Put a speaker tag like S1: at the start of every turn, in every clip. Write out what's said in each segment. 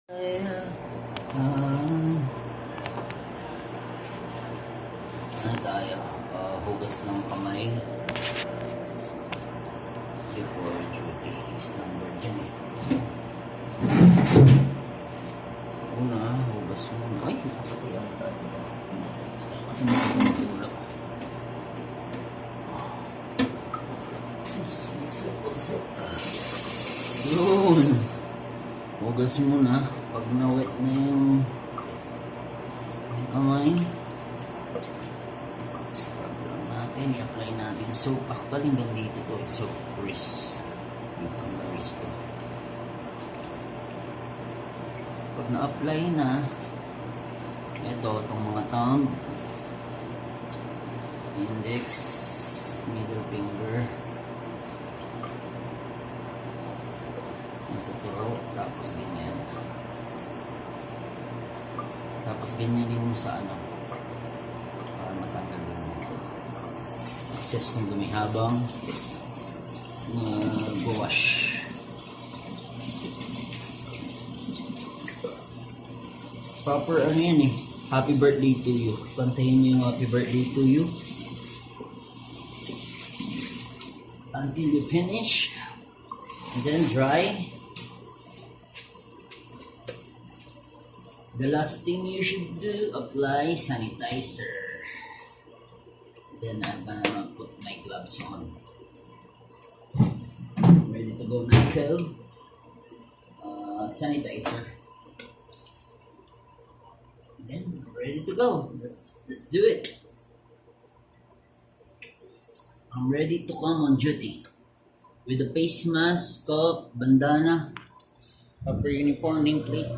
S1: Ano tayo? Hugas ng kamay before duty. Standard dyan eh. Una, hugas muna. Ay, nakapati ang tayo. Kasi nakapatulog. Yun. Hugas muna. Pag na-wet na yung kamay, scrub lang natin. I-apply natin soap. Actually, ganito to eh. Soap grease. Dito ang grease to. Pag na-apply na, ito, itong mga thumb, index, middle finger, ituturo, tapos ganyan. Tapos ganyanin mo sa ano, para matanggal yung excess ng dumi habang mag-wash. Proper ano yan eh, happy birthday to you. Pantayin nyo yung happy birthday to you until you finish, and then dry. The last thing you should do, apply sanitizer. Then I'm gonna put my gloves on. Ready to go now, Kel? Sanitizer. Then ready to go. Let's do it. I'm ready to come on duty with the face mask, cup, bandana, proper uniform, nameplate.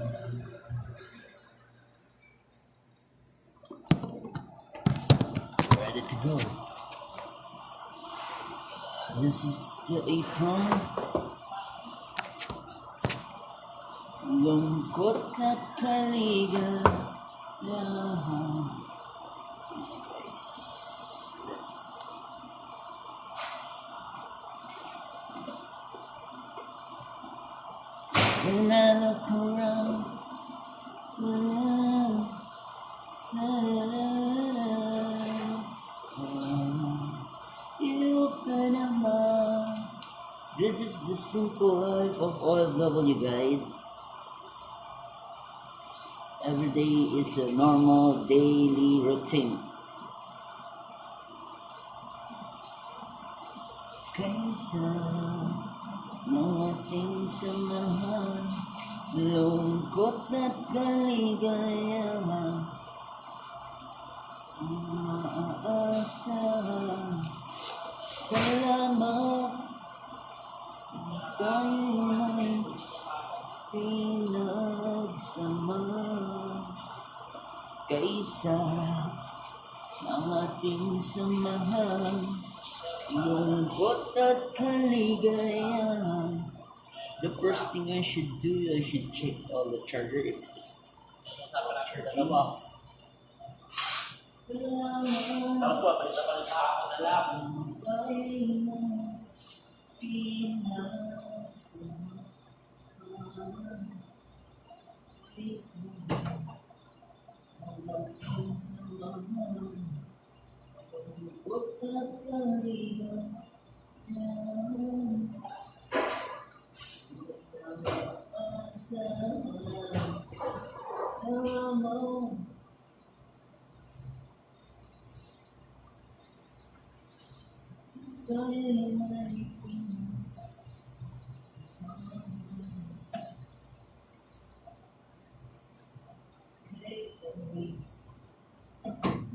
S1: Ready to go. This is the apron. Lungkot at kaligaya. Yes, guys. Let's. When I look around, you open a mouth. This is the simple life of OFW, guys. Every day is a normal daily routine. Kaysa ng ating samahan, lungkot at kaligayahan, maaasahan. Salamat, tayo may pinagsama. Kaysa ng ating samahan, lungkot at kaligayahan. The first thing I should do, I should check all the charger if this charging.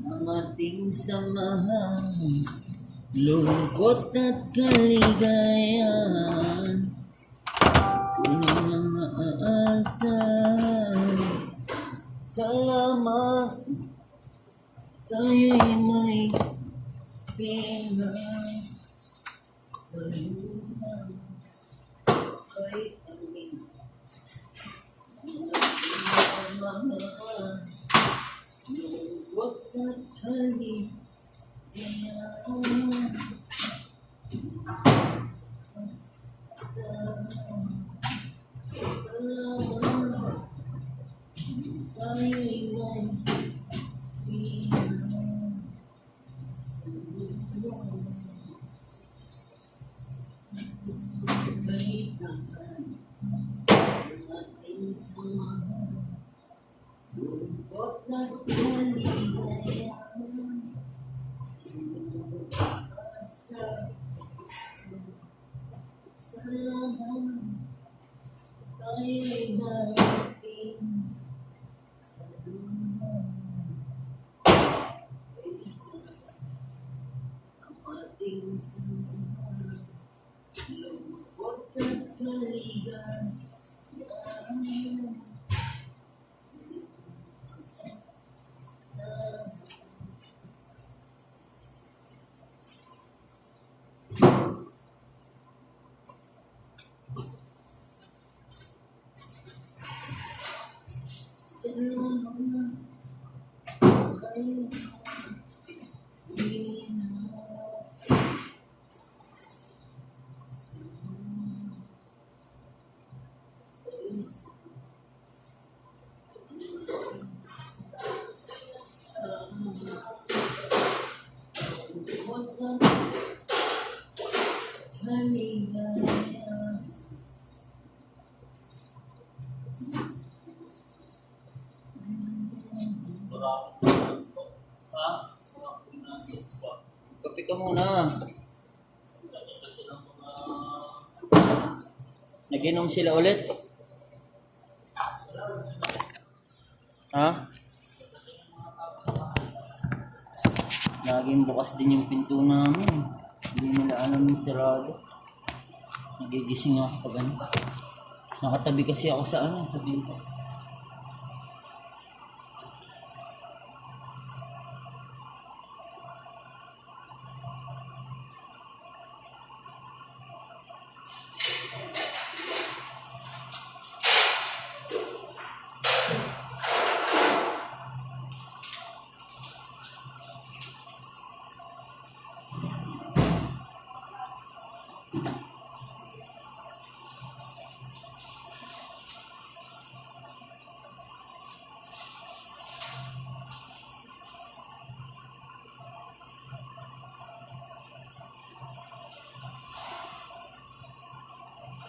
S1: Ang ating samahan, lungkot at kaligayahan, kunin ang maaasahan. Salamat, tayo'y may pinagsaluhan. Kahit ang minsan, ang mahal, lungkot at kaligayahan. Salamat. tayo'y nagpinang sa mundo. Kailangan ang ating samahan, lungkot at kaligayahan, pag-asa sa lahat, tayo'y narating sa luman. Isa ang ating samahan, lungkot at kaligayahan, Kape ka muna. Nag-inom sila ulit? Ha? Laging bukas din yung pinto namin. Hindi nila alam yung sarado. Nagigising ako pag ano. Nakatabi kasi ako sa ano, sa pinto.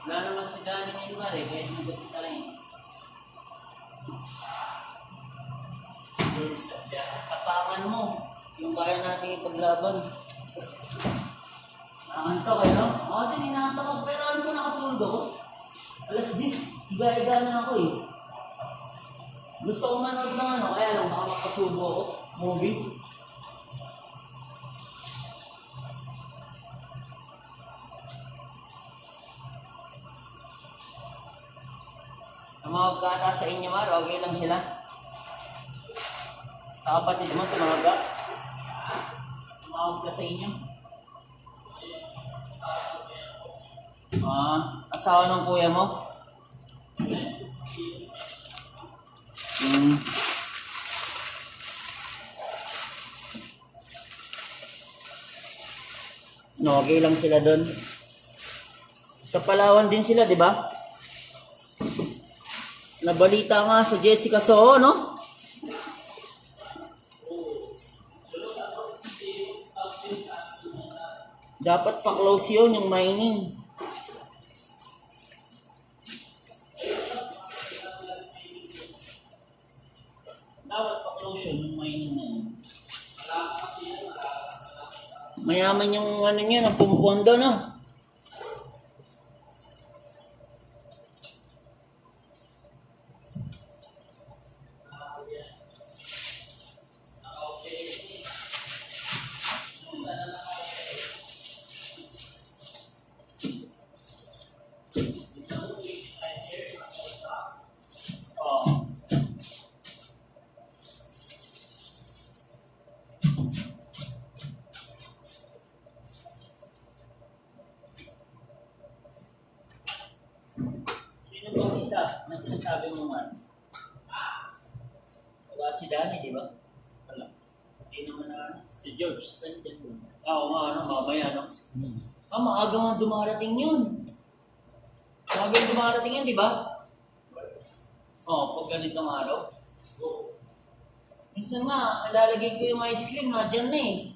S1: Wala naman sa daan ngayon ba eh, kaya hindi ko tayo. Tapangan mo, yung kaya natin ipaglaban. Nakanto kayo, no? Ako din inaanto ko, pero ano ko nakatulog ako? Alas 10, iga-iga na ako eh. Gusto ko manood ng ano, kaya lang baka makasubo ako, movie. Ang mga gata sa inyo, Mar, okay lang sila. Sa kapatid mo, tumaga. Tumawag ka sa inyo. Asawa ng kuya mo? No, okay lang sila doon. Sa Palawan din sila, di ba? Nabalita nga sa Jessica Soho, no? Dapat pa-close yun, yung mining. Dapat pa-close yun, yung mining na yun. Mayaman yung ano niya, ang pumupondo, no? Sino bang isa na sinasabi mo man? Wala si Danny, di ba? Wala. Hindi naman na si George Stanton. Oo nga, ano, mamaya, no? Maaga nga dumarating yun. Maaga yung dumarating yun, di ba? Pag ganitong araw. Minsan nga, ilalagay ko yung ice cream, nadyan na eh.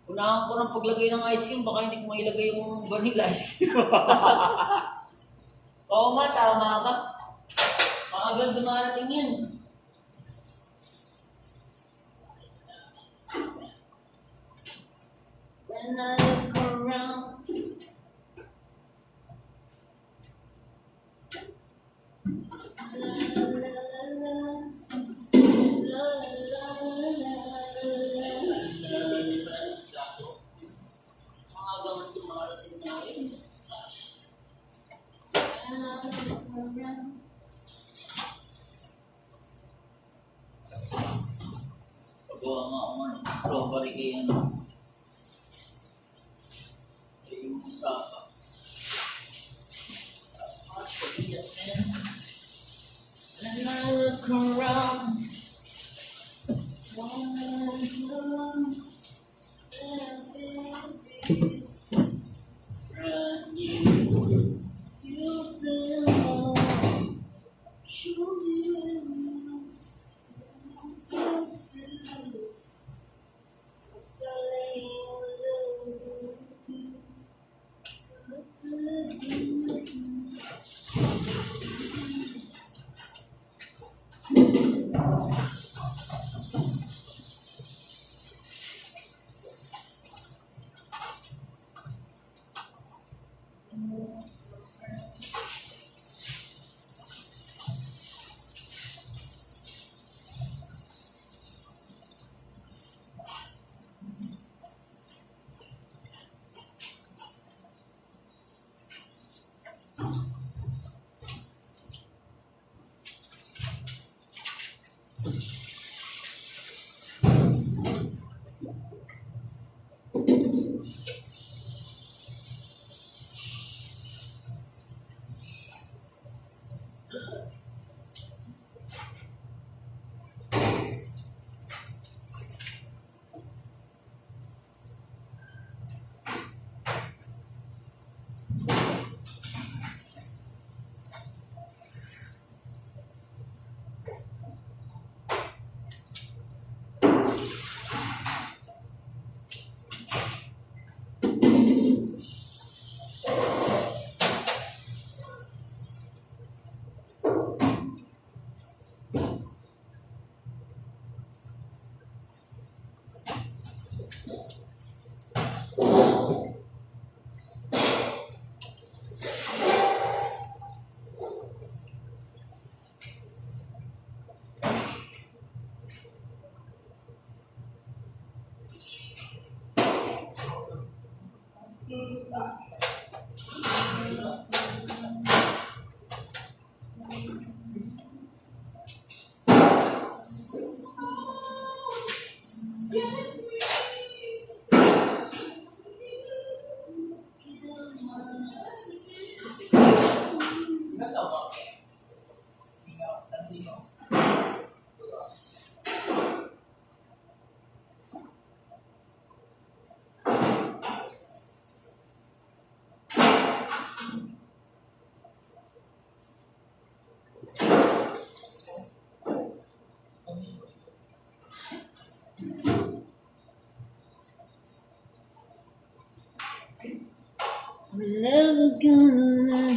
S1: Unahan ko ng paglagay ng ice cream, baka hindi ko mailagay yung vanilla ice cream. Oo nga, tama ka. Maagal dumarating yun. When I look around, la la la la la, la la la la la. Maaga man dumarating na rin. When I look around. Pagawa nga ako ng strawberry kay ano. Yung isa pa. And I look around. Brand new. You've been alone. Show me. So lay I'm never gonna let